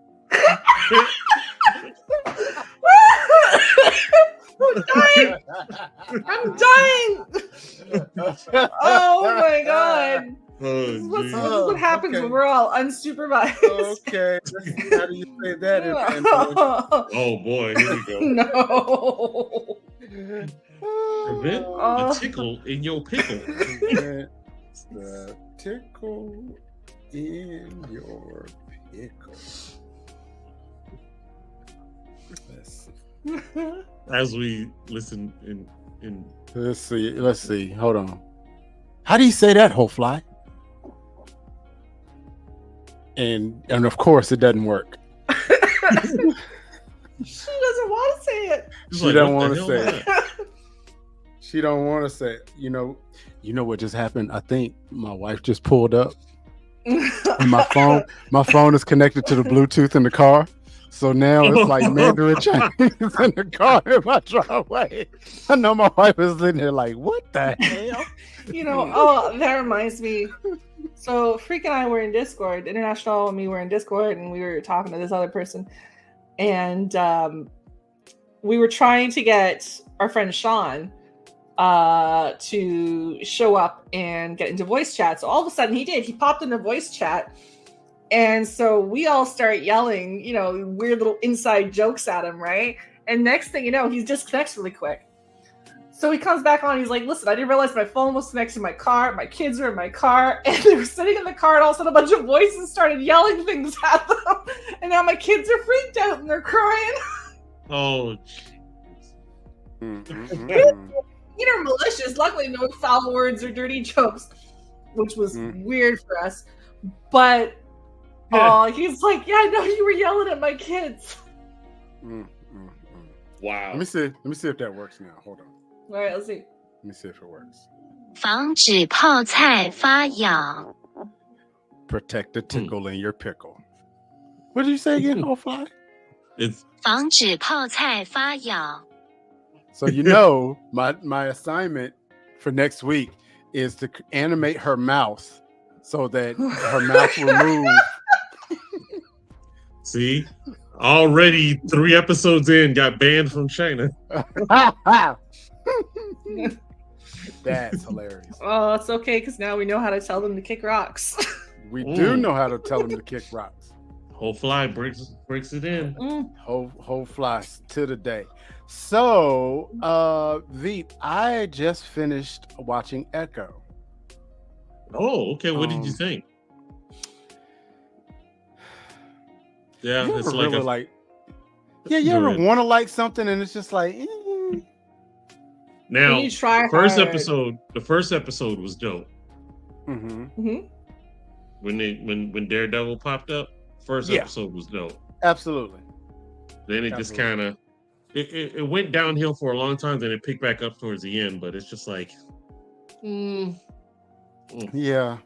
I'm dying. Oh my god. This is what happens when we're all unsupervised. Okay. How do you say that in Oh boy, here we go. No. Prevent the tickle in your pickle. Prevent the tickle in your pickle. Let's see. As we listen in Let's see. Hold on. How do you say that, Hofly? And of course it doesn't work. She doesn't want to say it. She don't want to say it. She don't want to say it. You know what just happened? I think my wife just pulled up. And my phone is connected to the Bluetooth in the car. So now it's like Mandarin Chinese in the car in my driveway. I know my wife is sitting there like, what the hell? That reminds me. So Freak and I were in Discord, International and me were in Discord, and we were talking to this other person. And we were trying to get our friend Sean to show up and get into voice chat. So all of a sudden he did. He popped into voice chat. And so we all start yelling, weird little inside jokes at him, right? And next thing you know, he disconnects really quick. So he comes back on. He's like, listen, I didn't realize my phone was connected to my car. My kids were in my car. And they were sitting in the car. And all of a sudden, a bunch of voices started yelling things at them. And now my kids are freaked out and they're crying. Oh, Are malicious. Luckily, no foul words or dirty jokes, which was weird for us. But he's like, yeah, I know you were yelling at my kids. wow. Let me see if that works now. Hold on. All right, let's see. Let me see if it works. 防止泡菜发痒. Protect the tickle in your pickle. What did you say again, Hofly? It's 防止泡菜发痒. So my assignment for next week is to animate her mouth so that her mouth will move. See, already 3 episodes in, got banned from China. That's hilarious. Oh, it's okay because now we know how to tell them to kick rocks. We do know how to tell them to kick rocks. Whole fly breaks it in. Whole flies to the day. So, Veep, I just finished watching Echo. Oh, okay. What did you think? Yeah, you it's really like you ever want to like something and it's just like. Now, you try the first episode was dope. Mm-hmm. When Daredevil popped up, first episode was dope. Absolutely. Then it just kind of it went downhill for a long time. Then it picked back up towards the end, but it's just like, yeah.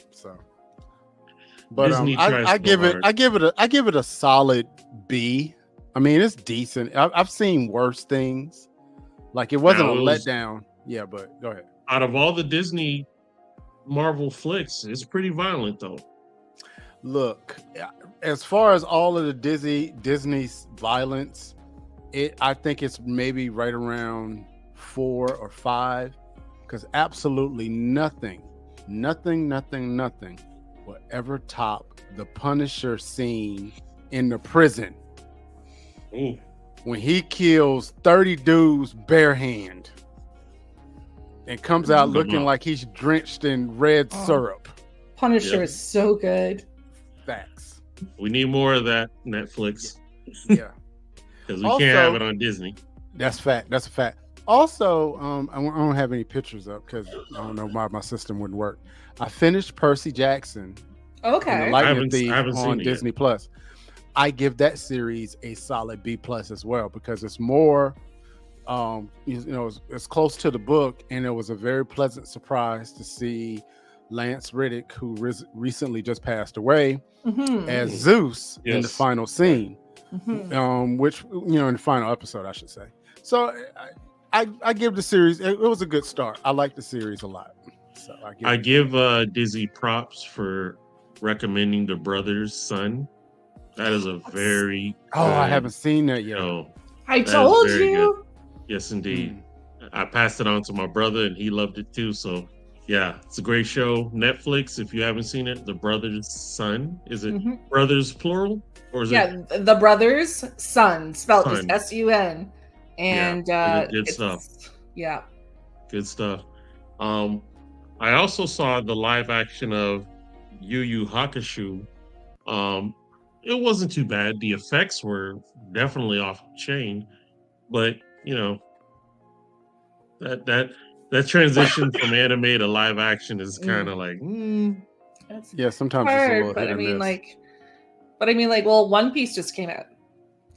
So, but I give it a solid B. I mean, it's decent. I've seen worse things. Like it wasn't a letdown. Yeah, but go ahead. Out of all the Disney Marvel flicks, it's pretty violent though. Look, as far as all of the Disney's violence, I think it's maybe right around 4 or 5, because absolutely nothing will ever top the Punisher scene in the prison. Ooh. When he kills 30 dudes bare hand and comes out looking like he's drenched in red syrup. Punisher is so good. Facts. We need more of that, Netflix. Yeah. Because we can't have it on Disney. That's fact. That's a fact. Also, I don't have any pictures up because I don't know why my system wouldn't work. I finished Percy Jackson. Okay. The Lightning Thief on Disney Plus. I give that series a solid B+ as well because it's more, it's close to the book, and it was a very pleasant surprise to see Lance Reddick, who recently just passed away, Mm-hmm. as Zeus in the Yes. final scene, Mm-hmm. which in the final episode, I should say. So I give the series. It was a good start. I like the series a lot. So I give Dizzy props for recommending the brother's son. That is a very I good haven't seen that yet. show. I That is told very you. Yes, indeed. I passed it on to my brother, and he loved it too. So, yeah, it's a great show. Netflix, if you haven't seen it, The Brother's Son. Is it brothers plural, or is it? The brother's son, spelled just Son. S-U-N, and good stuff. Yeah. Good stuff. I also saw the live action of Yu Yu Hakusho. It wasn't too bad. The effects were definitely off the chain, but that transition from anime to live action is kind of like, Yeah, sometimes hard, it's a little but hit I or mean, miss. well, One Piece just came out,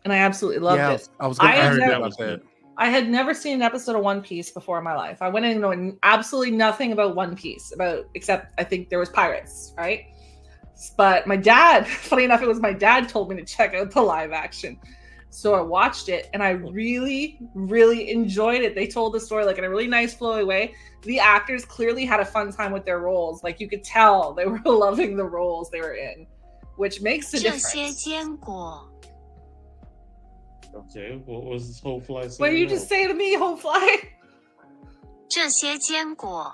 and I absolutely loved it. I was going to ask heard you that about was that. good. I had never seen an episode of One Piece before in my life. I went in knowing absolutely nothing about One Piece, except I think there was pirates, right? But my dad, funny enough, it was my dad told me to check out the live action. So I watched it, and I really, really enjoyed it. They told the story like in a really nice, flowy way. The actors clearly had a fun time with their roles. Like you could tell they were loving the roles they were in, which makes a 这些 difference. 坚果 Okay, what was this whole fly saying? What did you just say to me, Homefly? 这些坚果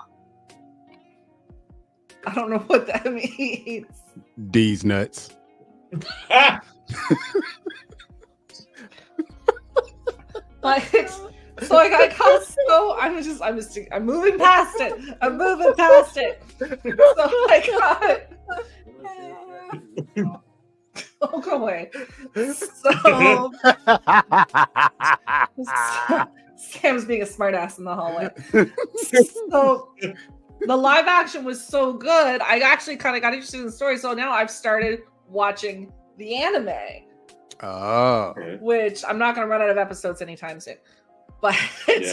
I don't know what that means. D's nuts. Like, so I got so I'm moving past it. I'm moving past it. So I got oh, go away. So Sam's being a smartass in the hallway. So the live action was so good. I actually kind of got interested in the story. So now I've started watching the anime. Oh. Which I'm not going to run out of episodes anytime soon, but it's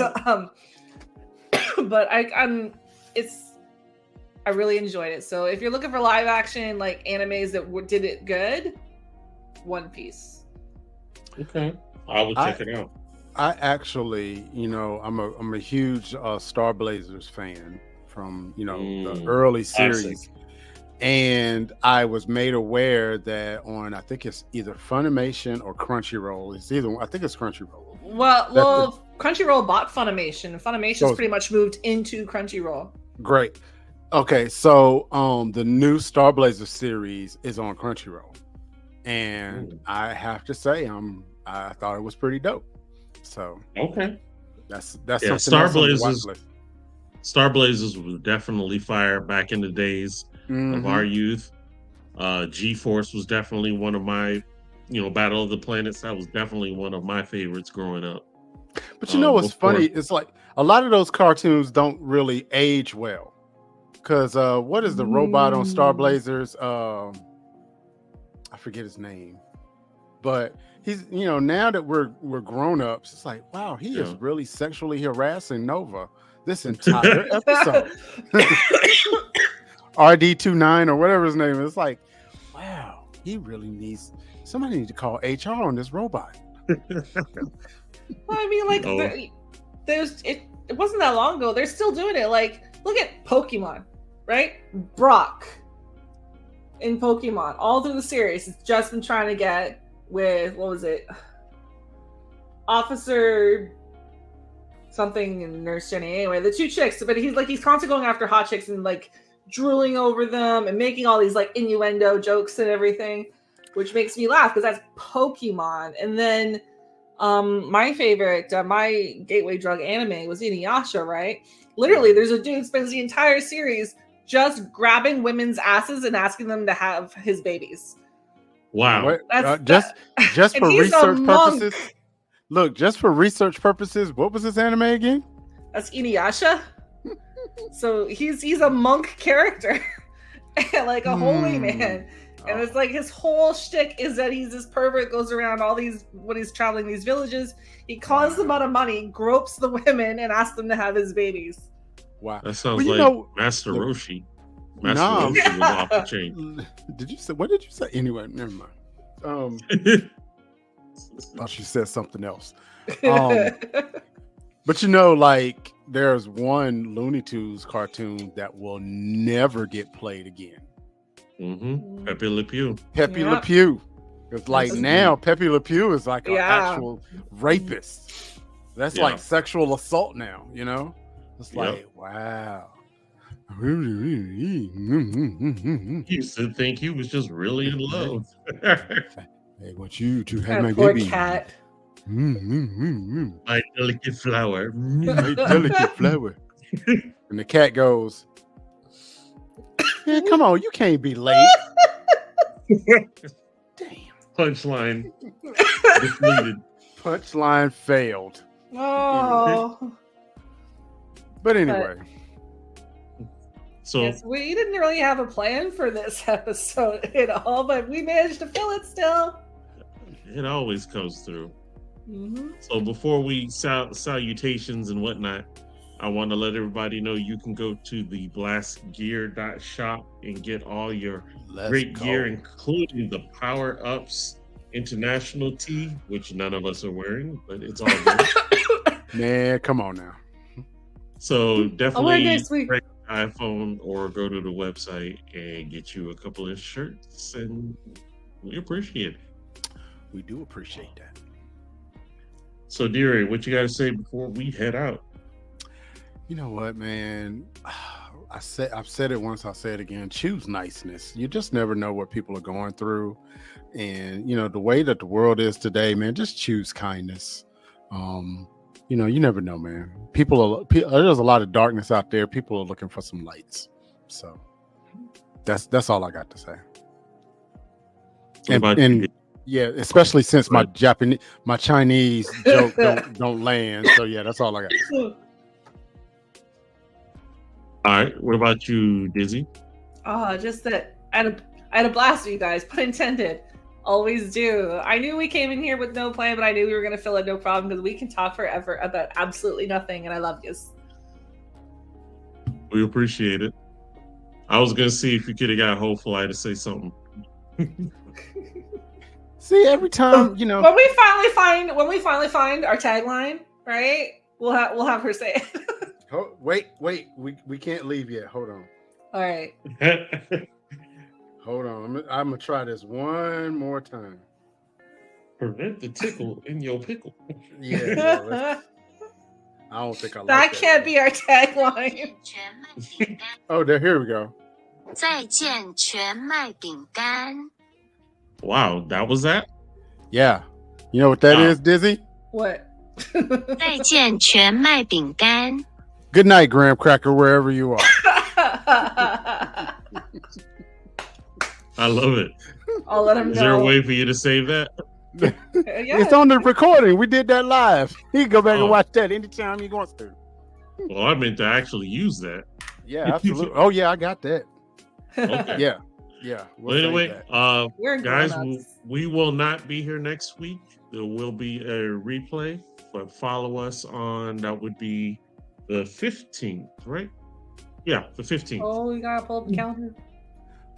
but I really enjoyed it. So if you're looking for live action like animes that did it good, One Piece. Okay, I will check it out. I actually, I'm a huge Star Blazers fan from the early series. And I was made aware that on, I think it's either Funimation or Crunchyroll. I think it's Crunchyroll. Well, Crunchyroll bought Funimation. Funimation pretty much moved into Crunchyroll. Great. Okay, so the new Star Blazer series is on Crunchyroll, and I have to say, I thought it was pretty dope. So okay, that's something. Star Blazers was definitely fire back in the days of our youth. G-Force was definitely one of my, Battle of the Planets. That was definitely one of my favorites growing up. But what's funny? It's like a lot of those cartoons don't really age well. Because what is the robot on Star Blazers? I forget his name. But he's, now that we're grown-ups, it's like, wow, he is really sexually harassing Nova this entire episode. RD29 or whatever his name is. It's like, wow, he really somebody needs to call HR on this robot. Well, I mean, like, it wasn't that long ago. They're still doing it. Like, look at Pokemon, right? Brock in Pokemon, all through the series, has just been trying to get with, what was it? Officer something and Nurse Jenny. Anyway, the two chicks, but he's constantly going after hot chicks and like drooling over them and making all these like innuendo jokes and everything, which makes me laugh because that's Pokemon. And then my favorite, my gateway drug anime was Inuyasha, right? Literally, there's a dude spends the entire series just grabbing women's asses and asking them to have his babies. Wow. Just for research purposes. Look, just for research purposes, what was this anime again? That's Inuyasha. So he's a monk character, like a holy man. And it's like his whole shtick is that he's this pervert, goes around when he's traveling these villages, he cons them out of money, gropes the women, and asks them to have his babies. Wow. That sounds like Master Roshi. Masculinity was off the chain. Did you say? What did you say? Anyway, never mind. Thought she said something else. But like there's one Looney Tunes cartoon that will never get played again. Mm-hmm. Pepe Le Pew. Pepe Le Pew. It's like now Pepe Le Pew is like an actual rapist. That's like sexual assault now, It's like, wow. He used to think he was just really in love. Hey, want you to have my poor baby. Cat. My delicate flower. My delicate flower. And the cat goes, man, come on, you can't be late. Damn. Punchline defeated. Punchline failed. Oh. But anyway. So yes, we didn't really have a plan for this episode at all, but we managed to fill it still. It always comes through. Mm-hmm. So before we salutations and whatnot, I want to let everybody know you can go to the blastgear.shop and get all your great gear, including the Power Ups International tee, which none of us are wearing, but it's all good. Man, come on now. So definitely next week. break the iPhone or go to the website and get you a couple of shirts, and we appreciate it. We do appreciate that. So, DRay, what you got to say before we head out? You know what, man? I've said it once, I'll say it again. Choose niceness. You just never know what people are going through. And, the way that the world is today, man, just choose kindness. You never know, man. There's a lot of darkness out there. People are looking for some lights. So that's all I got to say. And yeah, especially since my Chinese joke don't land. So yeah, that's all I got to say. All right. What about you, Dizzy? Just that I had a blast with you guys, pun intended. Always do. I knew we came in here with no plan, but I knew we were going to fill it no problem because we can talk forever about absolutely nothing, and I love you. We appreciate it. I was going to see if you could have got Hopefly to say something. See, every time, when we finally find our tagline, right? We'll have her say it. Wait, we can't leave yet. Hold on. All right. Hold on. I'm gonna try this one more time. Prevent the tickle in your pickle. Yeah. I don't think I like that. Can't be our tagline. Here we go. 再见全麦饼干. Wow, that was that? Yeah. You know what that is, Dizzy? What? 再见全麦饼干. Good night, Graham Cracker, wherever you are. I love it. I'll let him know. Is there a way for you to save that? Yeah. It's on the recording. We did that live. He can go back and watch that anytime he wants to. Well, I meant to actually use that. Yeah, absolutely. Oh, yeah, I got that. Okay. Yeah. Well, anyway, guys, grown-ups. we will not be here next week. There will be a replay, but follow us on, that would be the 15th, right? Yeah, the 15th. Oh, we gotta pull up the calendar.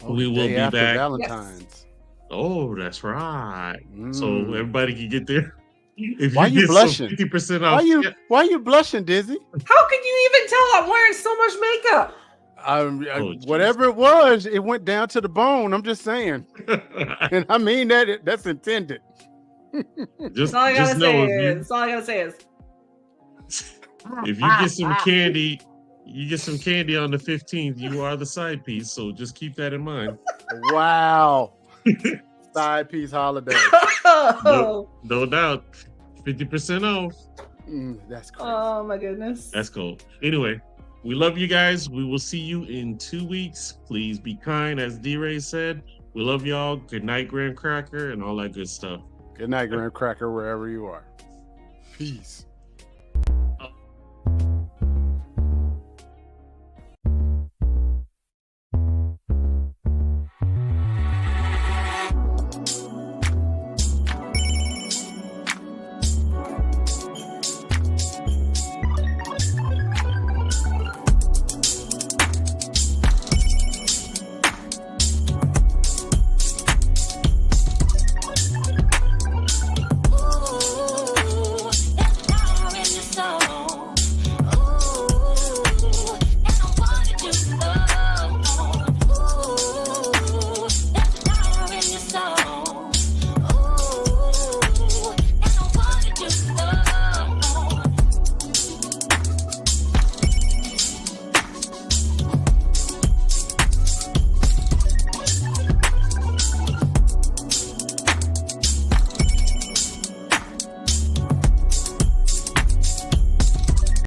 We will be after back. Valentine's. Yes. Oh, that's right. So everybody can get there. If Why you get blushing? 50% off. Why you blushing, Dizzy? How could you even tell I'm wearing so much makeup? Whatever it was, it went down to the bone. I'm just saying. And I mean that's intended. That's all I gotta say is. If you get some candy, on the 15th, you are the side piece. So just keep that in mind. Wow. Side piece holiday. No doubt. 50% off. That's crazy. Oh my goodness. That's cool. Anyway, we love you guys. We will see you in 2 weeks. Please be kind, as DRay said. We love y'all. Good night, Graham Cracker, and all that good stuff. Good night, Graham Cracker, wherever you are. Peace.